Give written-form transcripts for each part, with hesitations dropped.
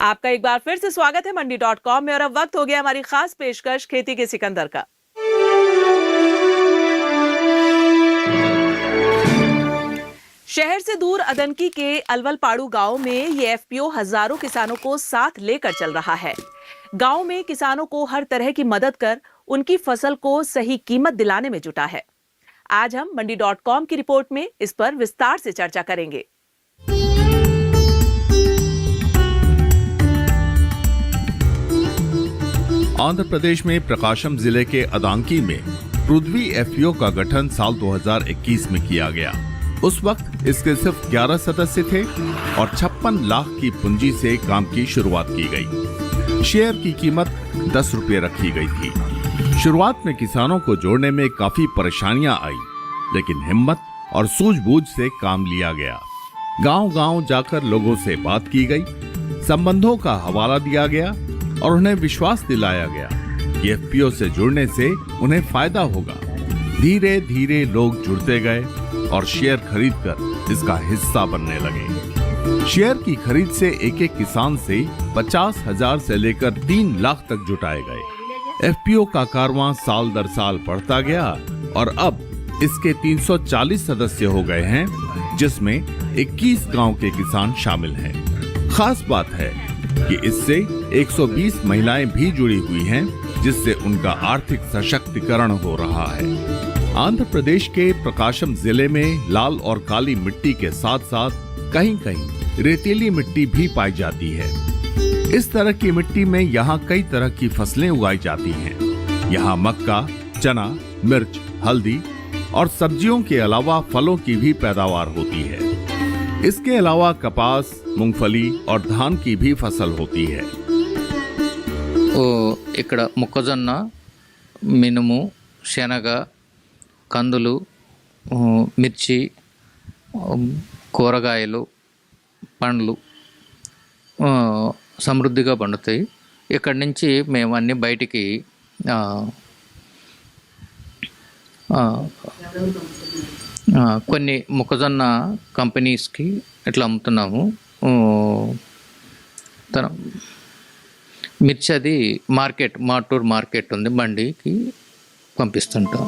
आपका एक बार फिर से स्वागत है मंडी.com में और अब वक्त हो गया हमारी खास पेशकश खेती के सिकंदर का। शहर से दूर अदनकी के अलवलपाड़ू गांव में ये एफपीओ हजारों किसानों को साथ लेकर चल रहा है। गांव में किसानों को हर तरह की मदद कर उनकी फसल को सही कीमत दिलाने में जुटा है। आज हम मंडी.com की रिपोर्ट में इस पर विस्तार से चर्चा करेंगे। आंध्र प्रदेश में प्रकाशम जिले के अदांकी में पृथ्वी एफपीओ का गठन साल 2021 में किया गया। उस वक्त इसके सिर्फ 11 सदस्य थे और 56 लाख की पूंजी से काम की शुरुआत की गई। शेयर की कीमत 10 रुपये रखी गई थी। शुरुआत में किसानों को जोड़ने में काफी परेशानियां आई, लेकिन हिम्मत और सूझबूझ से काम लिया गया। गांव-गांव जाकर लोगों से बात की गई, संबंधों का हवाला दिया गया और उन्हें विश्वास दिलाया गया कि एफपीओ से जुड़ने से उन्हें फायदा होगा। धीरे धीरे लोग जुड़ते गए और शेयर खरीदकर इसका हिस्सा बनने लगे। शेयर की खरीद से एक एक किसान से 50,000 से लेकर 3 लाख तक जुटाए गए। एफपीओ का कारवां साल दर साल बढ़ता गया और अब इसके 340 सदस्य हो गए हैं, जिसमें 21 गांव के किसान शामिल हैं। खास बात है कि इससे 120 महिलाएं भी जुड़ी हुई हैं, जिससे उनका आर्थिक सशक्तिकरण हो रहा है। आंध्र प्रदेश के प्रकाशम जिले में लाल और काली मिट्टी के साथ साथ कहीं-कहीं रेतीली मिट्टी भी पाई जाती है। इस तरह की मिट्टी में यहाँ कई तरह की फसलें उगाई जाती हैं। यहाँ मक्का, चना, मिर्च, हल्दी और सब्जियों के अलावा फलों की भी पैदावार होती है। इसके अलावा कपास, मूंगफली और धान की भी फसल होती है। ఇక్కడ మొక్కజొన్న, మినుము, శనగ, కందులు, మిర్చి, కూరగాయలు, పండ్లు సమృద్ధిగా పండుతాయి. ఇక్కడి నుంచి మేము అన్ని బయటికి కొన్ని మొక్కజొన్న కంపెనీస్కి ఇట్లా అమ్ముతున్నాము. మిర్చి అది మార్కెట్, మాటూర్ మార్కెట్ ఉంది, బండికి పంపిస్తుంటాం.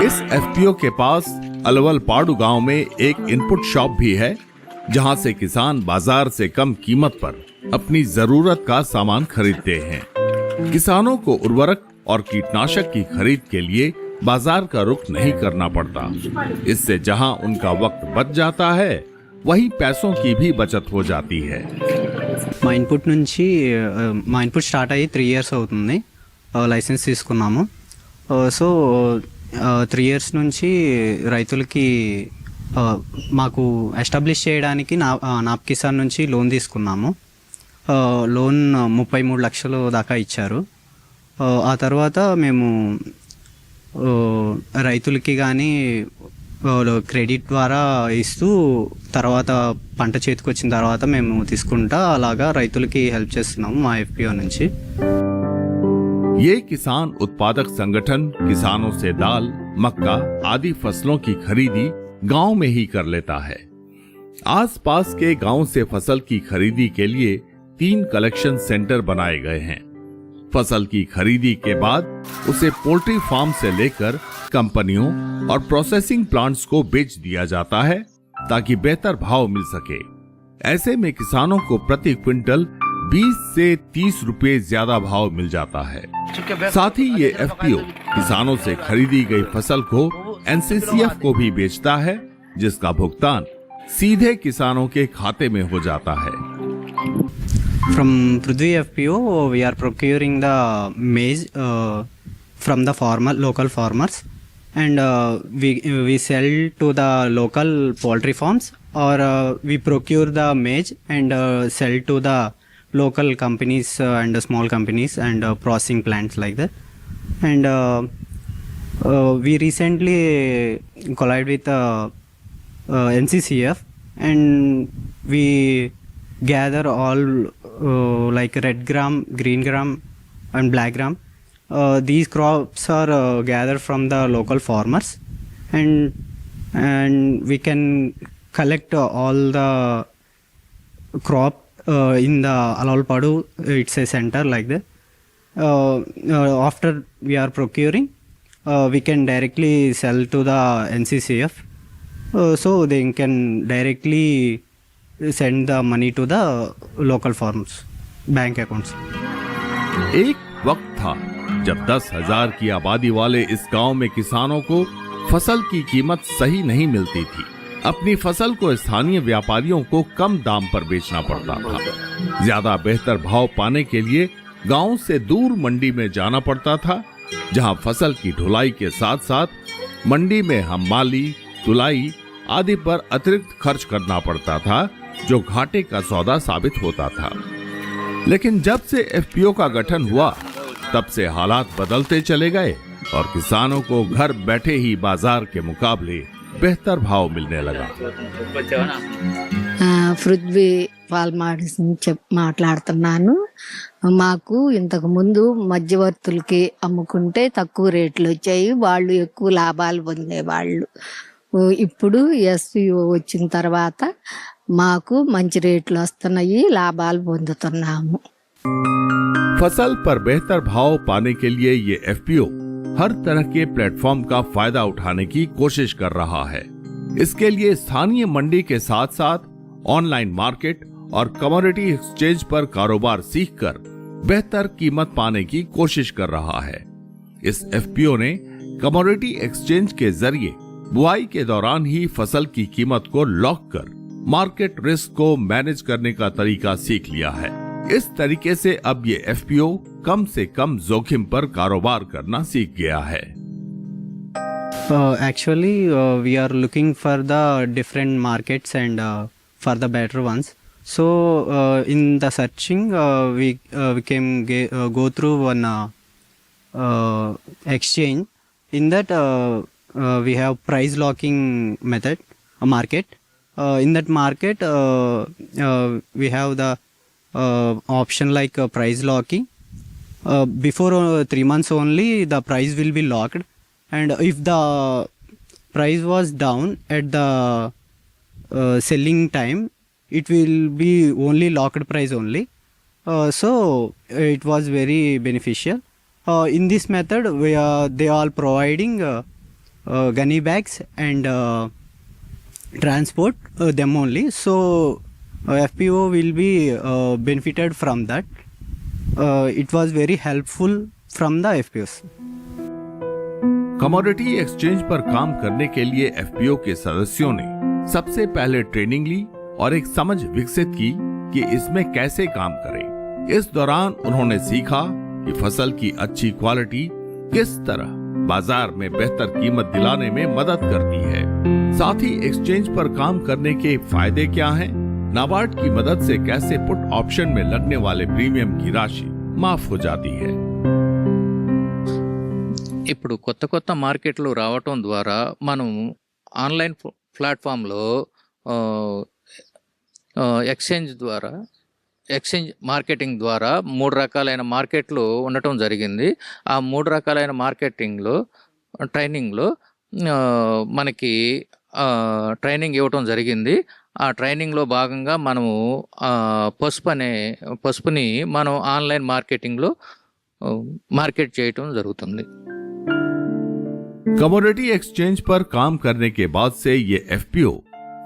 इस एफपीओ के पास अलवलपाड़ू गांव में एक इनपुट शॉप भी है, जहां से किसान बाजार से कम कीमत पर अपनी जरूरत का सामान खरीदते हैं। किसानों को उर्वरक और कीटनाशक की खरीद के लिए बाजार का रुख नहीं करना पड़ता। इससे जहां उनका वक्त बच जाता है, वहीं पैसों की भी बचत हो जाती है। మా ఇన్పుట్ స్టార్ట్ అయ్యి 3 years అవుతుంది. లైసెన్స్ తీసుకున్నాము. సో 3 years నుంచి రైతులకి మాకు ఎస్టాబ్లిష్ చేయడానికి నాప్ కిసాన్ నుంచి లోన్ తీసుకున్నాము. లోన్ 33 లక్షలు దాకా ఇచ్చారు. ఆ తర్వాత మేము రైతులకి కానీ క్రెడిట్ ద్వారా ఇస్తూ తర్వాత పంట చేతికి వచ్చిన తర్వాత మేము తీసుకుంటా అలాగా రైతులకి హెల్ప్ చేస్తున్నాము మా ఎఫ్పిఓ నుంచి. ये किसान उत्पादक संगठन किसानों से दाल, मक्का आदि फसलों की खरीदी गांव में ही कर लेता है। आसपास के गांव से फसल की खरीदी के लिए 3 कलेक्शन सेंटर बनाए गए हैं। फसल की खरीदी के बाद उसे पोल्ट्री फार्म से लेकर कंपनियों और प्रोसेसिंग प्लांट्स को बेच दिया जाता है, ताकि बेहतर भाव मिल सके। ऐसे में किसानों को प्रति क्विंटल 20 से 30 रुपए ज्यादा भाव मिल जाता है। साथ ही ये एफपीओ किसानों से खरीदी गई फसल को एनसीसीएफ को भी बेचता है, जिसका भुगतान सीधे किसानों के खाते में हो जाता है। From Prithvi FPO, we are procuring the maize from the local farmers, and we sell to the local poultry farms, or we procure the maize and sell to the local companies and small companies and processing plants like that. And we recently collided with NCCF, and we gather all like red gram, green gram and black gram. These crops are gathered from the local farmers, and we can collect all the crop in the Alalpadu, it's a center like that. After we are procuring, we can directly sell to the NCCF, so they can directly send the money to the local farmers bank accounts. एक वक्त था जब 10,000 की आबादी वाले इस गांव में किसानों को फसल की कीमत सही नहीं मिलती थी। अपनी फसल को स्थानीय व्यापारियों को कम दाम पर बेचना पड़ता था। ज्यादा बेहतर भाव पाने के लिए गांव से दूर मंडी में जाना पड़ता था, जहां फसल की ढुलाई के साथ साथ मंडी में हमाली, तुलाई आदि पर अतिरिक्त खर्च करना पड़ता था, जो घाटे का सौदा साबित होता था। लेकिन जब से एफपीओ का गठन हुआ, तब से हालात बदलते चले गए और किसानों को घर बैठे ही बाजार के मुकाबले बेहतर भाव मिलने लगा। పృథ్వీ పాల్ మాట్లాడుతున్నాను. మాకు ఇంతకు ముందు మధ్యవర్తులకి అమ్ముకుంటే తక్కువ రేట్లు వచ్చాయి, వాళ్ళు ఎక్కువ లాభాలు పొందేవాళ్ళు. ఇప్పుడు ఎస్పీఓ వచ్చిన తర్వాత మాకు మంచి రేట్లు వస్తున్నాయి, లాభాలు పొందుతున్నాము. फसल पर बेहतर भाव पाने के लिए ये एफपीओ हर तरह के प्लेटफॉर्म का फायदा उठाने की कोशिश कर रहा है। इसके लिए स्थानीय मंडी के साथ साथ ऑनलाइन मार्केट और कमोडिटी एक्सचेंज पर कारोबार सीखकर बेहतर कीमत पाने की कोशिश कर रहा है। इस एफपीओ ने कमोडिटी एक्सचेंज के जरिए बुआई के दौरान ही फसल की कीमत को लॉक कर मार्केट रिस्क को मैनेज करने का तरीका सीख लिया है। इस तरीके से अब ये एफपीओ कम से कम जोखिम पर कारोबार करना सीख गया है। Actually, we are looking for the different markets and for the better ones. So in the searching, we can go through one exchange. In that, we have price locking method, a market. In that market, we have the option like price locking. Before 3 months only, the price will be locked, and if the price was down at the selling time, it will be only locked price only. So it was very beneficial. In this method, they are providing gunny bags and transport them only. So FPO will be benefited from that. It was very helpful from the FPOs. Commodity exchange पर काम करने के लिए FPO के सदस्यों ने सबसे पहले ट्रेनिंग ली और एक समझ विकसित की कि इसमें कैसे काम करें। इस दौरान उन्होंने सीखा कि फसल की अच्छी क्वालिटी किस तरह बाजार में बेहतर कीमत दिलाने में मदद करती है। साथ ही एक्सचेंज पर काम करने के फायदे क्या हैं, नाबार्ड की मदद से कैसे पुट ऑप्शन में लगने वाले प्रीमियम की राशि माफ हो जाती है। ఇప్పుడు కొత్త కొత్త మార్కెట్లు రావటం ద్వారా మనం ఆన్లైన్ ప్లాట్ఫామ్లో ఎక్స్చేంజ్ మార్కెటింగ్ ద్వారా 3 రకాలైన మార్కెట్లు ఉండటం జరిగింది. ఆ 3 రకాలైన మార్కెటింగ్లో ట్రైనింగ్లో మనకి ట్రైనింగ్ ఇవ్వటం జరిగింది. ఆ ట్రైనింగ్లో భాగంగా మనము పసుపుని మనం ఆన్లైన్ మార్కెటింగ్లో మార్కెట్ చేయటం జరుగుతుంది. कमोडिटी एक्सचेंज पर काम करने के बाद से ये एफपीओ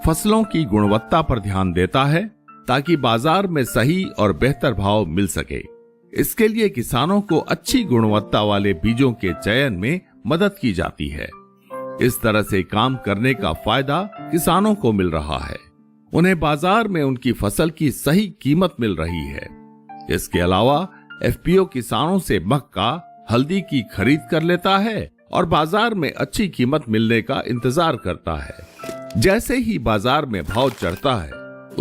फसलों की गुणवत्ता पर ध्यान देता है ताकि बाजार में सही और बेहतर भाव मिल सके। इसके लिए किसानों को अच्छी गुणवत्ता वाले बीजों के चयन में मदद की जाती है। इस तरह से काम करने का फायदा किसानों को मिल रहा है। उन्हें बाजार में उनकी फसल की सही कीमत मिल रही है। इसके अलावा एफपीओ किसानों से मक्का, हल्दी की खरीद कर लेता है और बाजार में अच्छी कीमत मिलने का इंतजार करता है। जैसे ही बाजार में भाव चढ़ता है,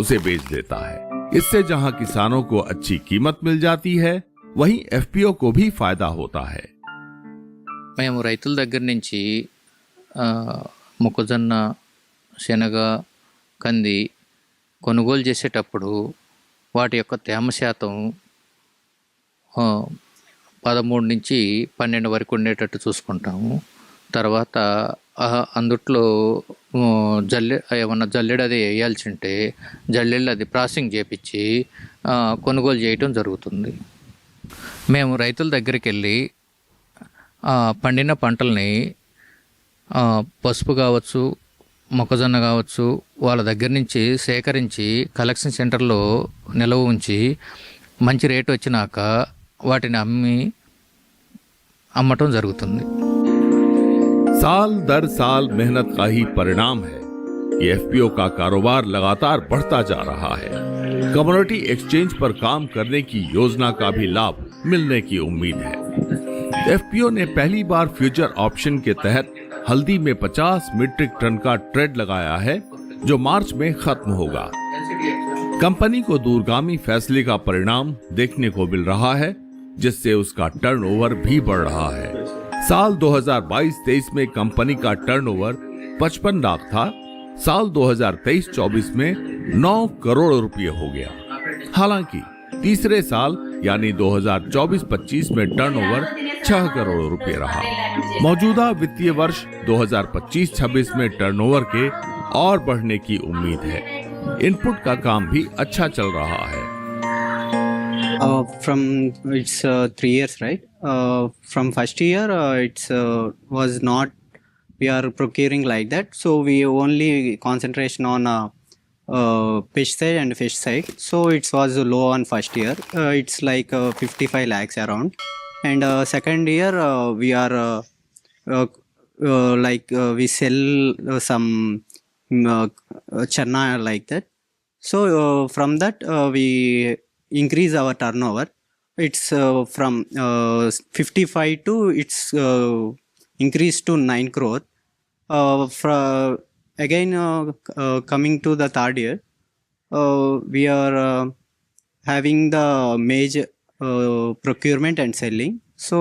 उसे बेच देता है। इससे जहां किसानों को अच्छी कीमत मिल जाती है, वहीं एफपीओ को भी फायदा होता है। మేము రైతుల దగ్గర నుంచి మొక్కజొన్న, శనగ, కంది కొనుగోలు చేసేటప్పుడు వాటి యొక్క తేమ శాతం 13 నుంచి 12 వరకు ఉండేటట్టు చూసుకుంటాము. తర్వాత అందుట్లో ఏమన్నా జల్లెడ అది వేయాల్సి ఉంటే జల్లెళ్ళు అది ప్రాసెసింగ్ చేపించి కొనుగోలు చేయటం జరుగుతుంది. మేము రైతుల దగ్గరికి వెళ్ళి పండిన పంటల్ని పసుపు కావచ్చు, మొక్కజొన్న కావచ్చు, వాళ్ళ దగ్గర నుంచి సేకరించి కలెక్షన్ సెంటర్లో నిల్వ ఉంచి మంచి రేటు వచ్చినాక వాటిని అమ్మటం జరుగుతుంది. साल दर साल मेहनत का ही परिणाम है। ये एफपीओ का कारोबार लगातार बढ़ता जा रहा है। कम्युनिटी एक्सचेंज पर काम करने की योजना का भी लाभ मिलने की उम्मीद है। एफपीओ ने पहली बार फ्यूचर ऑप्शन के तहत हल्दी में 50 मीट्रिक टन का ट्रेड लगाया है, जो मार्च में खत्म होगा। कंपनी को दूरगामी फैसले का परिणाम देखने को मिल रहा है, जिससे उसका टर्नओवर भी बढ़ रहा है। साल 2022-23 में कंपनी का टर्नओवर 55 लाख था। साल 2023-24 में 9 करोड़ रुपए हो गया। हालांकि तीसरे साल यानी 2024-25 में टर्नओवर 6 करोड़ रुपए रहा। मौजूदा वित्तीय वर्ष 2025-26 में टर्नओवर के और बढ़ने की उम्मीद है। इनपुट का काम भी अच्छा चल रहा है। From it's 3 years, right? From first year, it's was not. We are procuring like that, so we only concentration on fish side and fish side. So it was low on first year. It's like 55 lakhs around, and second year we are we sell some channa like that. So from that we increase our turnover. It's from 55 to it's increased to 9 crore. Again coming to the third year, we are having the major procurement and selling. So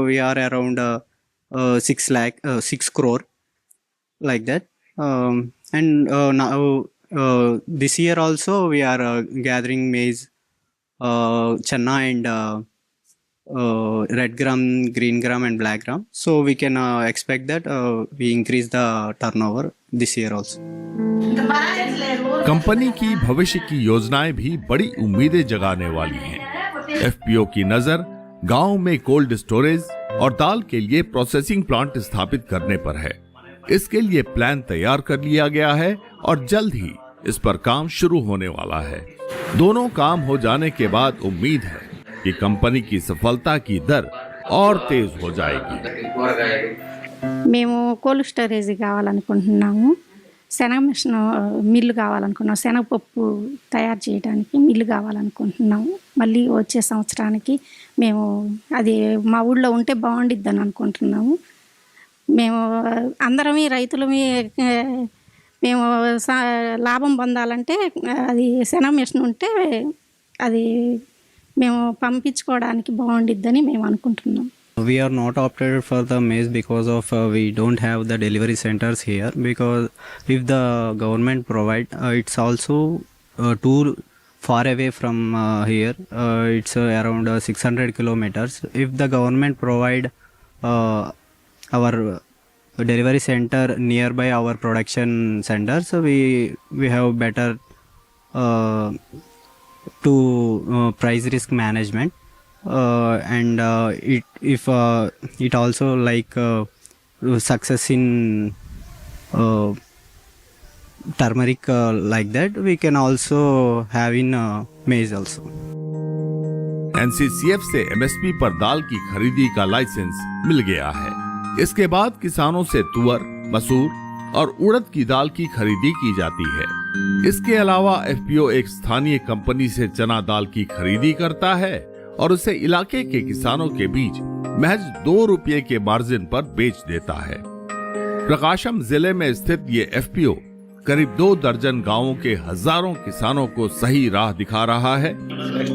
we are around 6 crore like that. And now this year also we are gathering maize, channa and red gram, green gram and black gram. So we can expect that we increase the turnover this year also. Company की भविष्य की योजनाएं भी बड़ी उम्मीदें जगाने वाली हैं। एफपीओ की नजर गांव में कोल्ड स्टोरेज और दाल के लिए प्रोसेसिंग प्लांट स्थापित करने पर है। इसके लिए प्लान तैयार कर लिया गया है और जल्द ही इस पर काम शुरू होने वाला है। दोनों काम हो जाने के बाद उम्मीद है कि कंपनी की सफलता की दर और तेज हो जाएगी। మేము కోల్డ్ స్టోరేజ్ కావాలనుకుంటున్నాము. శనగ మిషన్ మిల్లు కావాలనుకున్నాం. శనగపప్పు తయారు చేయడానికి మిల్లు కావాలనుకుంటున్నాము. మళ్ళీ వచ్చే సంవత్సరానికి మేము అది మా ఊళ్ళో ఉంటే బాగుండిద్దని అనుకుంటున్నాము. మేము అందరమీ రైతులమీ మేము లాభం పొందాలంటే అది శనగ మిషన్ ఉంటే అది మేము పంపించుకోవడానికి బాగుండిద్దని మేము అనుకుంటున్నాం. We are not opted for the maize because of we don't have the delivery centers here, because if the government provide it's also too far away from here. It's around 600 kilometers. If the government provide our delivery center nearby our production centers, we have better to price risk management, and it also like success in turmeric like that we can also have in maize also. NCCF से MSP पर दाल की खरीदी का licence मिल गया है। इसके बाद किसानों से तुअर, मसूर और उड़द की दाल की खरीदी की जाती है। इसके अलावा एफपीओ एक स्थानीय कंपनी से चना दाल की खरीदी करता है और उसे इलाके के किसानों के बीच महज 2 रुपये के मार्जिन पर बेच देता है। प्रकाशम जिले में स्थित ये एफपीओ करीब 2 दर्जन गांवों के हजारों किसानों को सही राह दिखा रहा है।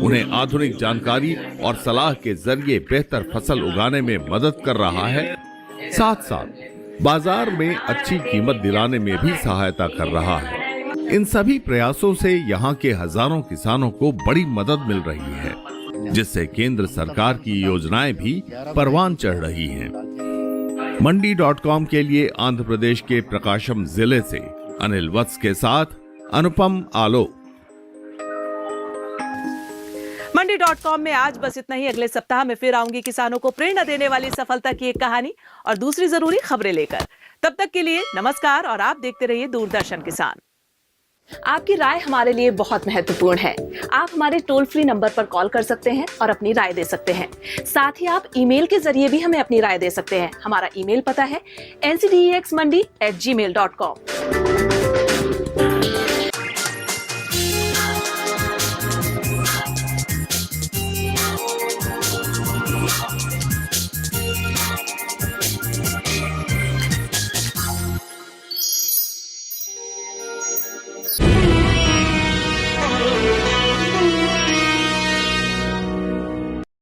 उन्हें आधुनिक जानकारी और सलाह के जरिए बेहतर फसल उगाने में मदद कर रहा है। साथ साथ बाजार में अच्छी कीमत दिलाने में भी सहायता कर रहा है। इन सभी प्रयासों से यहाँ के हजारों किसानों को बड़ी मदद मिल रही है, जिससे केंद्र सरकार की योजनाएं भी परवान चढ़ रही हैं। मंडी.com के लिए आंध्र प्रदेश के प्रकाशम जिले से अनिल वत्स के साथ अनुपम आलोक। मंडी.com में आज बस इतना ही। अगले सप्ताह में फिर आऊंगी किसानों को प्रेरणा देने वाली सफलता की एक कहानी और दूसरी जरूरी खबरें लेकर। तब तक के लिए नमस्कार और आप देखते रहिए दूरदर्शन किसान। आपकी राय हमारे लिए बहुत महत्वपूर्ण है। आप हमारे टोल फ्री नंबर पर कॉल कर सकते हैं और अपनी राय दे सकते हैं। साथ ही आप ईमेल के जरिए भी हमें अपनी राय दे सकते हैं। हमारा ईमेल पता है ncdexmandi@gmail.com।